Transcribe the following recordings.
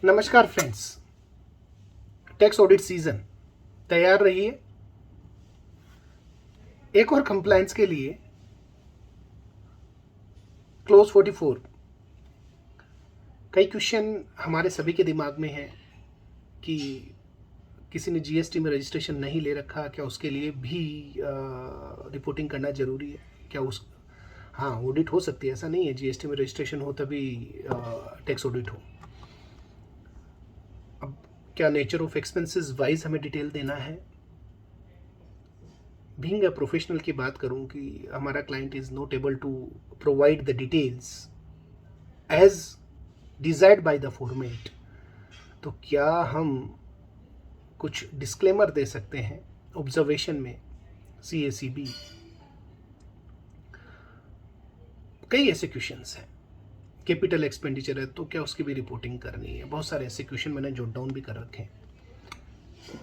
नमस्कार friends, tax audit season तैयार रहिए एक और कंप्लायंस के लिए। क्लोज 44 कई क्वेश्चन हमारे सभी के दिमाग में है कि किसी ने जीएसटी में रजिस्ट्रेशन नहीं ले रखा, क्या उसके लिए भी रिपोर्टिंग करना जरूरी है? क्या उस हाँ, ऑडिट हो सकती है, ऐसा नहीं है जीएसटी में रजिस्ट्रेशन हो तभी टैक्स ऑडिट हो। अब क्या नेचर ऑफ एक्सपेंसेस वाइज हमें डिटेल देना है? बीइंग अ प्रोफेशनल की बात करूं कि हमारा client is not able to provide the details as desired by the format, तो क्या हम कुछ डिस्क्लेमर दे सकते हैं ऑब्जर्वेशन में? CACB कई ऐसे क्वेश्चंस हैं। कैपिटल एक्सपेंडिचर है तो क्या उसकी भी रिपोर्टिंग करनी है? बहुत सारे ऐसे क्वेश्चन मैंने जॉट डाउन भी कर रखे हैं,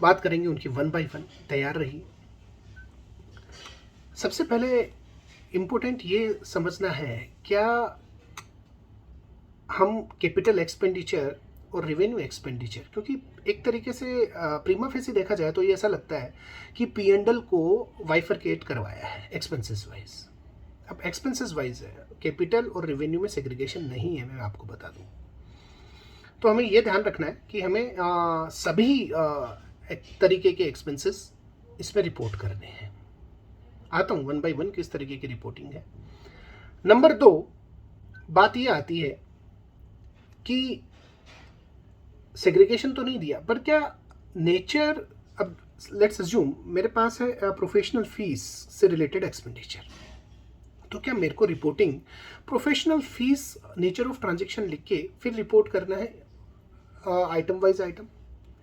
बात करेंगे उनकी वन बाय वन। तैयार रहिए। सबसे पहले इम्पोर्टेंट ये समझना है, क्या हम कैपिटल एक्सपेंडिचर और रेवेन्यू एक्सपेंडिचर, क्योंकि एक तरीके से प्रीमा फेसी देखा जाए तो ये ऐसा लगता है कि P&L को वाइफरकेट करवाया है एक्सपेंसेस वाइज। अब एक्सपेंसेस वाइज है, कैपिटल और रेवेन्यू में सेग्रीगेशन नहीं है, मैं आपको बता दूं। तो हमें ये ध्यान रखना है कि हमें सभी एक तरीके के एक्सपेंसेस इसमें रिपोर्ट करने हैं। आता हूँ वन बाय वन किस तरीके की रिपोर्टिंग है। नंबर 2, बात ये आती है कि सेग्रीगेशन तो नहीं दिया, पर क्या नेचर, अब लेट्स अज्यूम मेरे पास है प्रोफेशनल फीस से रिलेटेड एक्सपेंडिचर, तो क्या मेरे को reporting professional fees nature of transaction लिख के फिर रिपोर्ट करना है आइटम वाइज आइटम?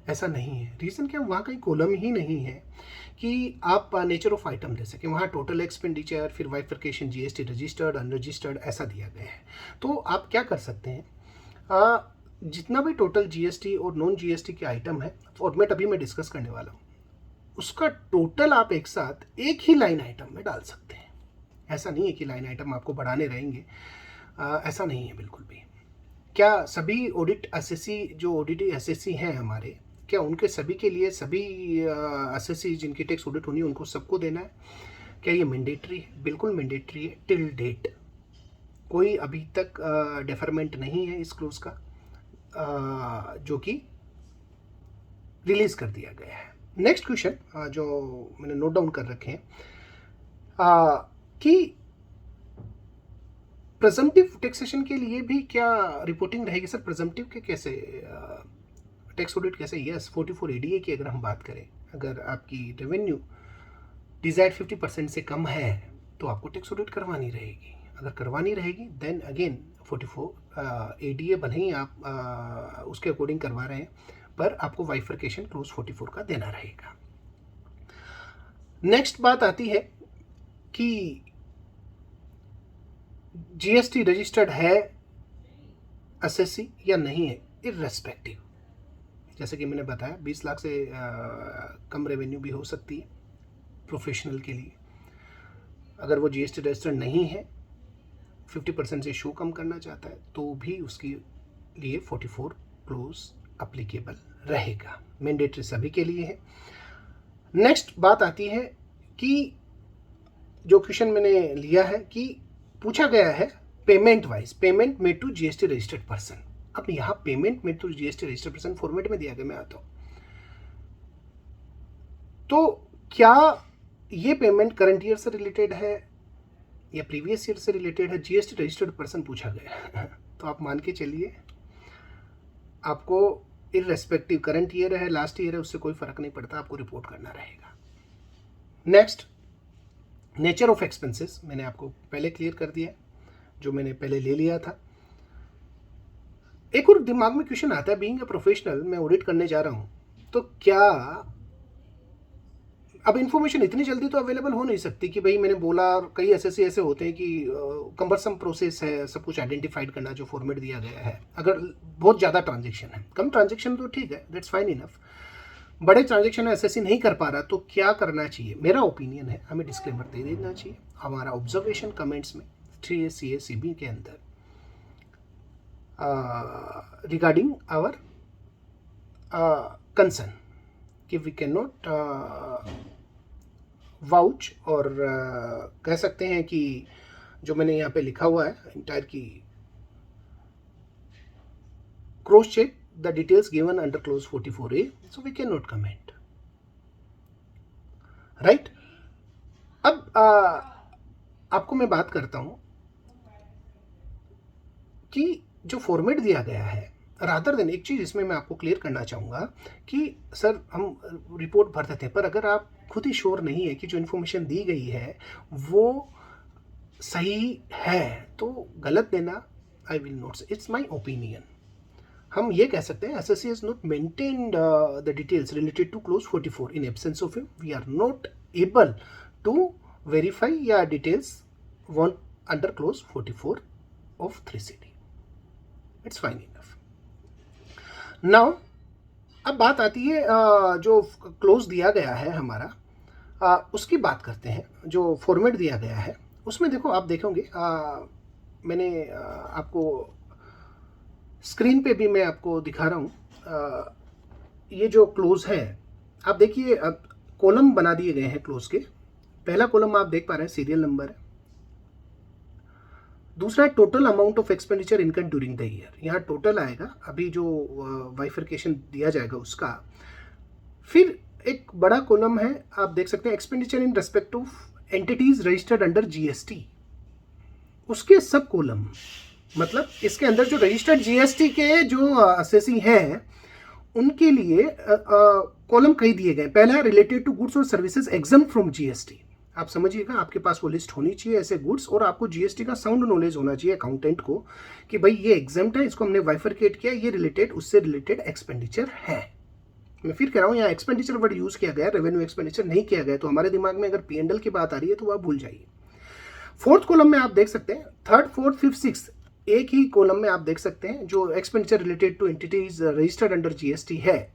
ऐसा नहीं है। रीज़न क्या, वहाँ कहीं कॉलम ही नहीं है कि आप नेचर ऑफ आइटम दे सकें। वहाँ टोटल एक्सपेंडिचर, फिर वाइफिकेशन, जीएसटी रजिस्टर्ड, अनरजिस्टर्ड, ऐसा दिया गया है। तो आप क्या कर सकते हैं, जितना भी टोटल जीएसटी और नॉन जीएसटी के आइटम है, फॉर्मेट अभी मैं डिस्कस करने वाला हूँ, उसका टोटल आप एक साथ एक ही लाइन आइटम में डाल सकते हैं। ऐसा नहीं है कि लाइन आइटम आपको बढ़ाने रहेंगे, ऐसा नहीं है बिल्कुल भी। क्या सभी ऑडिट एसएससी, जो ऑडिटिंग एसएससी हैं हमारे, क्या उनके सभी के लिए, सभी एसएससी जिनकी टैक्स ऑडिट होनी है उनको सबको देना है? क्या ये मैंडेटरी है? बिल्कुल मैंडेटरी है। टिल डेट कोई अभी तक डेफरमेंट नहीं है इस क्लोज का, जो कि रिलीज कर दिया गया है। नेक्स्ट क्वेश्चन जो मैंने नोट डाउन कर रखे हैं कि प्रेजम्पटिव टैक्सेशन के लिए भी क्या रिपोर्टिंग रहेगी? सर प्रेजम्पटिव के कैसे, टैक्स ऑडिट कैसे? यस, 44 ADA की अगर हम बात करें, अगर आपकी रेवेन्यू डिजायर्ड 50% से कम है तो आपको टैक्स ऑडिट करवानी रहेगी। अगर करवानी रहेगी देन अगेन 44 ADA भले ही आप उसके अकॉर्डिंग करवा रहे हैं, पर आपको वाइफरकेशन क्लोज 44 का देना रहेगा। नेक्स्ट बात आती है कि जीएसटी रजिस्टर्ड है एसएससी या नहीं है, इररेस्पेक्टिव। जैसे कि मैंने बताया 20 लाख से कम रेवेन्यू भी हो सकती है प्रोफेशनल के लिए। अगर वो जीएसटी रजिस्टर्ड नहीं है, 50% से शो कम करना चाहता है, तो भी उसके लिए 44 क्लोज अप्लीकेबल रहेगा। मैंडेटरी सभी के लिए है। नेक्स्ट बात आती है कि जो क्वेश्चन मैंने लिया है कि पूछा गया है payment wise, payment made to GST registered person. अब यहाँ payment made to GST registered person format में दिया गया, मैं आता हूँ। तो क्या ये पेमेंट करंट ईयर से रिलेटेड है या प्रीवियस ईयर से रिलेटेड है? जीएसटी रजिस्टर्ड पर्सन पूछा गया तो आप मान के चलिए आपको इररेस्पेक्टिव करंट ईयर है, लास्ट ईयर है, उससे कोई फर्क नहीं पड़ता, आपको रिपोर्ट करना रहेगा। नेक्स्ट, नेचर ऑफ एक्सपेंसेस मैंने आपको पहले क्लियर कर दिया, जो मैंने पहले ले लिया था। एक और दिमाग में क्वेश्चन आता है, बीइंग अ प्रोफेशनल मैं ऑडिट करने जा रहा हूं, तो क्या अब इन्फॉर्मेशन इतनी जल्दी तो अवेलेबल हो नहीं सकती कि भाई मैंने बोला, और कई एसएससी ऐसे होते हैं कि कंबरसम प्रोसेस है सब कुछ आइडेंटिफाइड करना जो फॉर्मेट दिया गया है। अगर बहुत ज़्यादा ट्रांजेक्शन है, कम ट्रांजेक्शन तो ठीक है, दैट्स फाइन इनफ। बड़े ट्रांजेक्शन एसएससी नहीं कर पा रहा, तो क्या करना चाहिए? मेरा ओपिनियन है हमें डिस्क्लेमर दे देना चाहिए। हमारा ऑब्जर्वेशन कमेंट्स में 3 CACB के अंदर रिगार्डिंग आवर कंसर्न कि वी कैन नॉट वाउच, और कह सकते हैं कि जो मैंने यहाँ पे लिखा हुआ है इंटायर की cross check the details given under clause 44A, so we can not comment, right. अब आपको मैं बात करता हूं कि जो फॉर्मेट दिया गया है, रादर देन एक चीज़ इसमें मैं आपको क्लियर करना चाहूँगा कि सर हम रिपोर्ट भर देते हैं, पर अगर आप खुद ही श्योर नहीं है कि जो इन्फॉर्मेशन दी गई है वो सही है तो गलत देना, I will note, it's my opinion. हम ये कह सकते हैं SSC has not maintained the details related to clause 44 in absence of him, we are not able to verify या details want under clause 44 of 3CD। It's fine enough. Now अब बात आती है जो क्लोज दिया गया है हमारा, उसकी बात करते हैं। जो फॉर्मेट दिया गया है उसमें देखो, आप देखोगे मैंने आपको स्क्रीन पे भी मैं आपको दिखा रहा हूँ। ये जो क्लोज है आप देखिए, अब कॉलम बना दिए गए हैं क्लोज के। पहला कॉलम आप देख पा रहे हैं सीरियल नंबर है, दूसरा है total amount of expenditure income during the year, यहाँ टोटल आएगा, अभी जो बाइफर्केशन दिया जाएगा उसका। फिर एक बड़ा कॉलम है, आप देख सकते हैं expenditure in respect of entities registered under GST, उसके सब कॉलम, मतलब इसके अंदर जो रजिस्टर्ड जीएसटी के जो असेसी हैं उनके लिए कॉलम कई दिए गए। पहला रिलेटेड टू गुड्स और सर्विसेज एग्जम्प्ट फ्रॉम जीएसटी, आप समझिएगा, आपके पास वो लिस्ट होनी चाहिए ऐसे गुड्स, और आपको जीएसटी का साउंड नॉलेज होना चाहिए अकाउंटेंट को कि भाई ये एग्जम्प्ट है, इसको हमने बाइफरकेट किया, ये रिलेटेड उससे रिलेटेड एक्सपेंडिचर है। मैं फिर कह रहा हूँ यहाँ एक्सपेंडिचर वर्ड यूज किया गया, रेवेन्यू एक्सपेंडिचर नहीं किया गया, तो हमारे दिमाग में अगर पीएनएल की बात आ रही है तो आप भूल जाइए। फोर्थ कॉलम में आप देख सकते हैं, थर्ड फोर्थ फिफ्थ सिक्स एक ही कॉलम में आप देख सकते हैं जो expenditure related two entities registered under GST है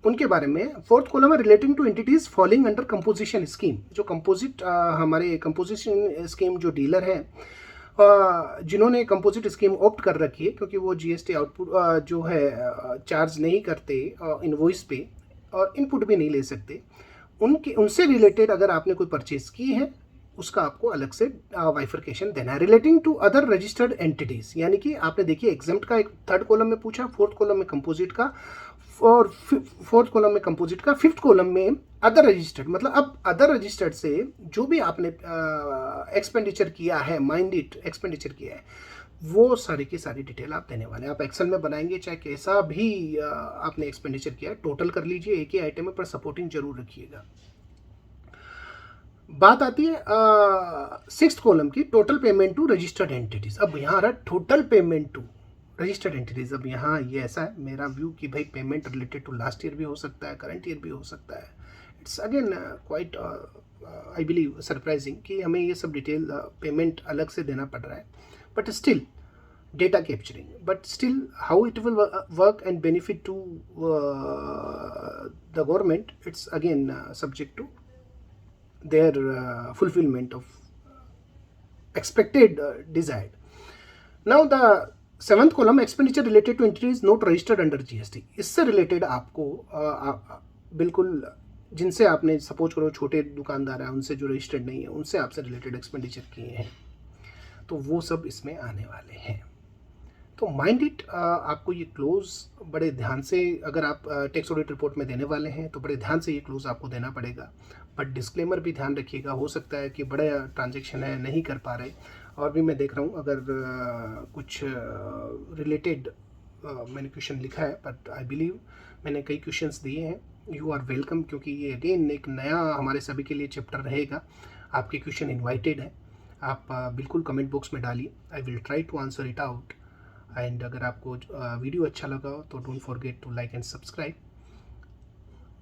उनके बारे में। फोर्थ कॉलम है relating two entities falling under composition scheme, जो कंपोजिट हमारे कंपोजिशन स्कीम जो डीलर हैं जिन्होंने कंपोजिट स्कीम ऑप्ट कर रखी है, क्योंकि वो जीएसटी आउटपुट जो है चार्ज नहीं करते इनवॉइस पे, और इनपुट भी नहीं ले सकते, उनसे रिलेटेड अगर आपने कोई परचेज की है उसका आपको अलग से बाइफरकेशन देना है। Relating to other registered entities, यानी कि आपने देखिए एग्जम्प्ट का एक थर्ड कॉलम में पूछा, फोर्थ कॉलम में कंपोजिट का, और फोर्थ कॉलम में कंपोजिट का, फिफ्थ कॉलम में अदर रजिस्टर्ड, मतलब अब अदर रजिस्टर्ड से जो भी आपने एक्सपेंडिचर किया है, माइंड इट एक्सपेंडिचर किया है, वो सारी की सारी डिटेल आप देने वाले हैं। आप एक्सेल में बनाएंगे चाहे कैसा भी आपने एक्सपेंडिचर किया है, टोटल कर लीजिए एक ही आइटम में, पर सपोर्टिंग जरूर रखिएगा। बात आती है सिक्स्थ कॉलम की, total payment to registered entities. अब यहाँ रहा total payment to registered entities. अब यहाँ ये ऐसा है मेरा व्यू कि भाई payment related to last year भी हो सकता है, करंट ईयर भी हो सकता है। It's again quite I believe surprising कि हमें ये सब डिटेल पेमेंट अलग से देना पड़ रहा है, but still data capturing, but still how it will work and benefit to the government, it's again subject to their fulfillment of expected desired. Now the seventh column expenditure related two entities not registered under GST, इससे related आपको बिल्कुल जिनसे आपने suppose करो छोटे दुकानदार हैं उनसे जो रजिस्टर्ड नहीं है उनसे आपसे रिलेटेड एक्सपेंडिचर किए हैं, तो वो सब इसमें आने वाले हैं। तो माइंड इट, आपको ये क्लोज बड़े ध्यान से, अगर आप टैक्स ऑडिट रिपोर्ट में देने वाले हैं तो बड़े ध्यान से ये क्लोज आपको देना पड़ेगा, बट डिस्क्लेमर भी ध्यान रखिएगा, हो सकता है कि बड़ा ट्रांजैक्शन है नहीं कर पा रहे। और भी मैं देख रहा हूँ अगर कुछ रिलेटेड मैंने क्वेश्चन लिखा है, बट आई बिलीव मैंने कई क्वेश्चंस दिए हैं, यू आर वेलकम, क्योंकि ये अगेन एक नया हमारे सभी के लिए चैप्टर रहेगा। आपके क्वेश्चन इन्वाइटेड है, आप बिल्कुल कमेंट बॉक्स में डालिए, I will try to answer it out. And अगर आपको वीडियो अच्छा लगा हो तो don't forget to like and subscribe.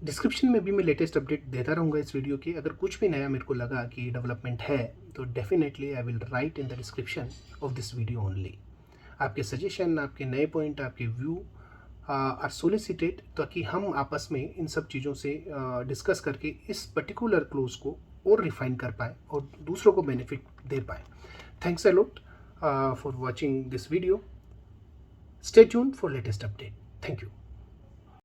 Description में भी मैं लेटेस्ट अपडेट देता रहूँगा इस वीडियो की। अगर कुछ भी नया मेरे को लगा कि डेवलपमेंट है तो definitely I will write in the description of this video only. आपके सजेशन, आपके नए पॉइंट, आपके व्यू आर सोलिसिटेड, ताकि हम आपस में इन सब चीज़ों से डिस्कस करके इस पर्टिकुलर क्लोज को और रिफाइन कर पाएँ और दूसरों को बेनिफिट दे पाएँ। Thanks a lot for watching this video. Stay tuned for latest update. Thank you.